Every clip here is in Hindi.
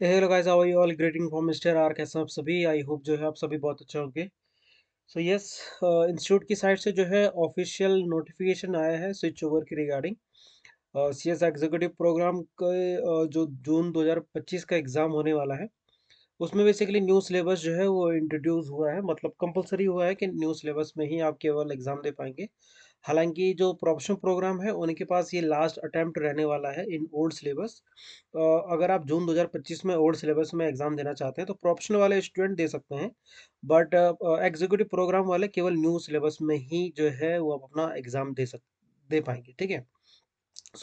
Hello guys, how are you all? Greeting from mister R. कैसे हैं आप सभी? आई होप जो है आप सभी बहुत अच्छे होंगे। सो यस, इंस्टीट्यूट की साइड से जो है ऑफिशियल नोटिफिकेशन आया है स्विच ओवर की रिगार्डिंग सीएस एग्जीक्यूटिव प्रोग्राम के जो जून 2025 का एग्ज़ाम होने वाला है उसमें बेसिकली न्यू सिलेबस जो है वो इंट्रोड्यूस हुआ है। मतलब कंपलसरी हुआ है कि न्यू सिलेबस में ही आप केवल एग्ज़ाम दे पाएंगे। हालांकि जो प्रोफेशनल प्रोग्राम है उनके पास ये लास्ट अटेम्प्ट रहने वाला है इन ओल्ड सिलेबस। अगर आप जून 2025 में ओल्ड सिलेबस में एग्ज़ाम देना चाहते हैं तो प्रोफेशनल वाले स्टूडेंट दे सकते हैं। बट एग्जीक्यूटिव प्रोग्राम वाले केवल न्यू सिलेबस में ही जो है वो आप अपना एग्ज़ाम दे पाएंगे। ठीक है।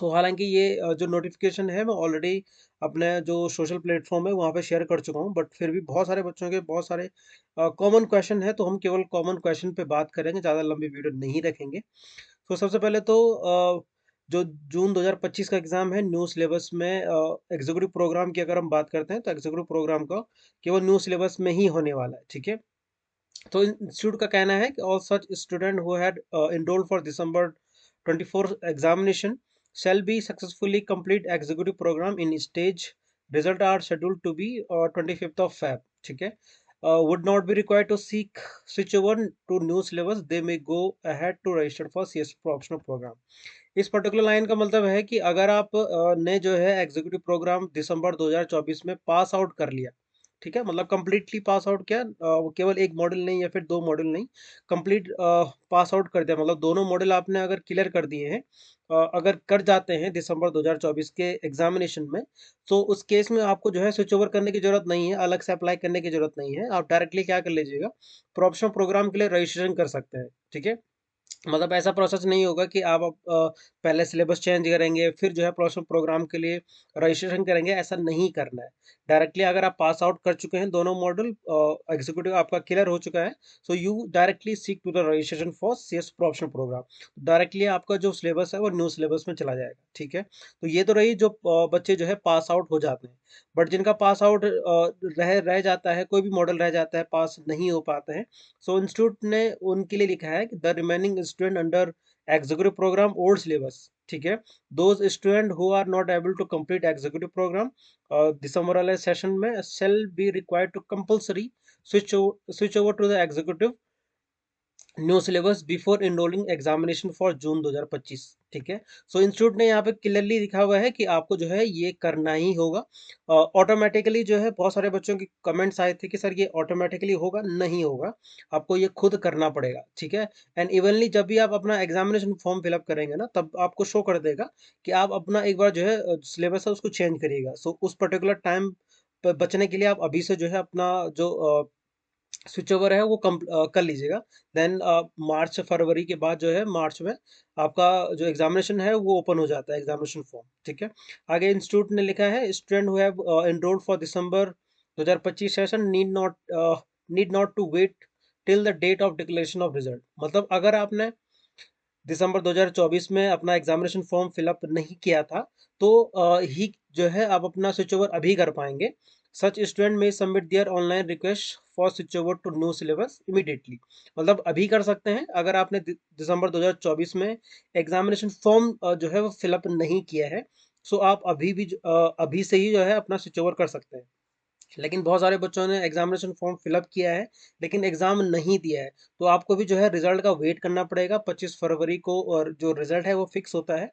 हालांकि ये जो नोटिफिकेशन है मैं ऑलरेडी अपने जो सोशल प्लेटफॉर्म है वहाँ पे शेयर कर चुका हूँ, बट फिर भी बहुत सारे बच्चों के बहुत सारे कॉमन क्वेश्चन है, तो हम केवल कॉमन क्वेश्चन पे बात करेंगे, ज़्यादा लंबी वीडियो नहीं रखेंगे। सबसे पहले तो जो जून 2025 का एग्ज़ाम है न्यू सिलेबस में एग्जीक्यूटिव प्रोग्राम की अगर हम बात करते हैं तो एग्जीक्यूटिव प्रोग्राम का केवल न्यू सिलेबस में ही होने वाला है। ठीक है। तो इंस्टीट्यूट का कहना है कि all such student who had enrolled for December 24 examination shall be successfully complete executive program in stage. Result are scheduled to be 25th of Feb. ठीक है। Would not be required to seek switch over to new syllabus. They may go ahead to register for CS optional program. इस पर्टिकुलर लाइन का मतलब है कि अगर आप ने जो है एग्जीक्यूटिव प्रोग्राम दिसंबर 2024 में पास आउट कर लिया, ठीक है, मतलब कंप्लीटली पास आउट किया, वो केवल एक मॉडल नहीं या फिर दो मॉडल नहीं, कंप्लीट पास आउट कर दिया, मतलब दोनों मॉडल आपने अगर क्लियर कर दिए हैं, अगर कर जाते हैं दिसंबर 2024 के एग्जामिनेशन में, तो उस केस में आपको जो है स्विच ओवर करने की जरूरत नहीं है, अलग से अप्लाई करने की जरूरत नहीं है। आप डायरेक्टली क्या कर लीजिएगा, प्रोफेशनल प्रोग्राम के लिए रजिस्ट्रेशन कर सकते हैं। ठीक है। मतलब ऐसा प्रोसेस नहीं होगा कि आप पहले सिलेबस चेंज करेंगे फिर जो है प्रोग्राम के लिए रजिस्ट्रेशन करेंगे, ऐसा नहीं करना है। डायरेक्टली अगर आप पास आउट कर चुके हैं दोनों मॉडल, एग्जीक्यूटिव आपका क्लियर हो चुका है, so you directly seek to the registration for CS professional programme. Directly आपका जो सिलेबस है वो न्यू सिलेबस में चला जाएगा। ठीक है। तो ये तो रही जो बच्चे जो है पास आउट हो जाते हैं। बट जिनका पास आउट रह जाता है, कोई भी मॉडल रह जाता है, पास नहीं हो पाते हैं, इंस्टीट्यूट ने उनके लिए लिखा है कि the remaining student under executive programme old syllabus, ठीक है, those student who are not able to complete executive programme दिसंबर वाले सेशन में shall be required to compulsory switch over to the executive new syllabus before enrolling examination for June 2025। ठीक है। इंस्टीट्यूट ने यहाँ पे क्लियरली लिखा हुआ है कि आपको जो है ये करना ही होगा। ऑटोमेटिकली जो है बहुत सारे बच्चों के कमेंट्स आए थे कि सर ये ऑटोमेटिकली होगा, नहीं होगा, आपको ये खुद करना पड़ेगा। ठीक है। एंड इवनली जब भी आप अपना एग्जामिनेशन फॉर्म फिलअप करेंगे ना, तब आपको शो कर देगा कि आप अपना एक बार जो है सिलेबस है उसको चेंज करिएगा। उस पर्टिकुलर टाइम बचने के लिए आप अभी से जो है अपना जो स्विच ओवर है वो कर लीजिएगा। देन मार्च फरवरी के बाद जो है मार्च में आपका जो एग्जामिनेशन है वो ओपन हो जाता है, एग्जामिनेशन फॉर्म। ठीक है। आगे इंस्टीट्यूट ने लिखा है student who have enrolled for December 2025 session need not to wait till the date of declaration of result. मतलब अगर आपने दिसंबर 2024 में अपना एग्जामिनेशन फॉर्म फिलअप नहीं किया था तो ही जो है आप अपना स्विच ओवर अभी कर पाएंगे। सच स्टूडेंट में submit their online request for switch over to new syllabus immediately. मतलब अभी कर सकते हैं अगर आपने दिसंबर 2024 में एग्जामिनेशन फॉर्म जो है वो फिलअप नहीं किया है। आप अभी भी अभी से ही जो है अपना स्विच ओवर कर सकते हैं। लेकिन बहुत सारे बच्चों ने एग्जामिनेशन फॉर्म फिलअप किया है लेकिन एग्जाम नहीं दिया है, तो आपको भी जो है रिजल्ट का वेट करना पड़ेगा 25 फरवरी को, और जो रिजल्ट है वो फिक्स होता है।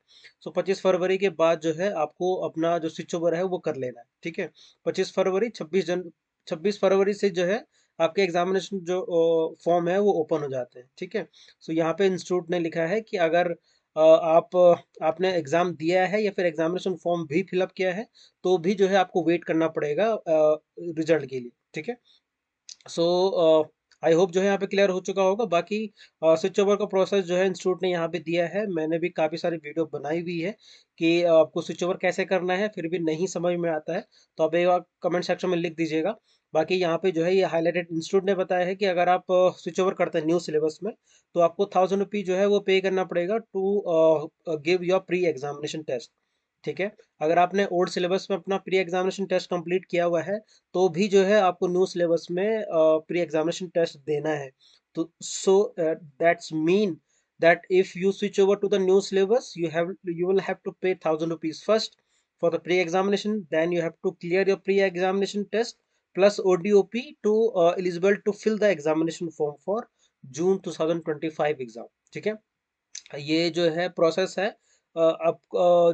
25 फरवरी के बाद जो है आपको अपना जो स्विच ओवर है वो कर लेना है। ठीक है। 25 फरवरी 26 फरवरी से जो है आपके एग्जामिनेशन जो फॉर्म है वो ओपन हो जाते हैं। ठीक है। यहाँ पे इंस्टीट्यूट ने लिखा है कि अगर आपने एग्जाम दिया है या फिर एग्जामिनेशन फॉर्म भी फिलअप किया है तो भी जो है आपको वेट करना पड़ेगा रिजल्ट के लिए। ठीक है। सो आई होप जो है यहाँ पे क्लियर हो चुका होगा। बाकी स्विच ओवर का प्रोसेस जो है इंस्टीट्यूट ने यहाँ पे दिया है, मैंने भी काफ़ी सारी वीडियो बनाई हुई है कि आपको स्विच ओवर कैसे करना है, फिर भी नहीं समझ में आता है तो आप एक बार कमेंट सेक्शन में लिख दीजिएगा। बाकी यहाँ पे जो है ये हाईलाइटेड इंस्टीट्यूट ने बताया है कि अगर आप स्विच ओवर करते हैं न्यू सिलेबस में तो आपको 1000 रुपीज़ जो है वो पे करना पड़ेगा to give your pre examination test. ठीक है। अगर आपने ओल्ड सिलेबस में अपना प्री एग्जामिनेशन टेस्ट कंप्लीट किया हुआ है तो भी जो है आपको न्यू सिलेबस में प्री एग्जामिनेशन टेस्ट देना है। तो that's mean that if you switch over to the new syllabus you will have to pay 1000 rupees first, for the pre-examination. Then you have to clear your pre-examination test plus ODOP to eligible to fill the examination form for June 2025 exam. ठीक है, ये जो है प्रोसेस है। अब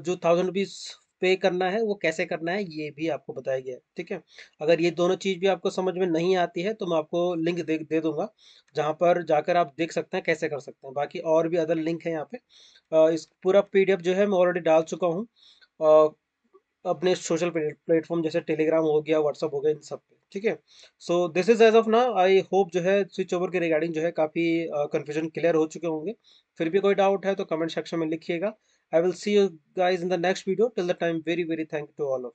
जो 1000 रुपीज पे करना है वो कैसे करना है ये भी आपको बताया गया है। ठीक है, अगर ये दोनों चीज भी आपको समझ में नहीं आती है तो मैं आपको लिंक दे दूंगा, जहाँ पर जाकर आप देख सकते हैं कैसे कर सकते हैं। बाकी और भी अदर लिंक है यहाँ पे। इस पूरा पीडीएफ जो है मैं ऑलरेडी डाल चुका हूँ अपने सोशल प्लेटफॉर्म जैसे टेलीग्राम हो गया, व्हाट्सअप हो गया, इन सब पे। ठीक है, so this is as of now. I hope जो है स्विच ओवर के रिगार्डिंग जो है काफ़ी कंफ्यूजन क्लियर हो चुके होंगे। फिर भी कोई डाउट है तो कमेंट सेक्शन में लिखिएगा। I will see you guys in the next video. Till the time, very very thank to all of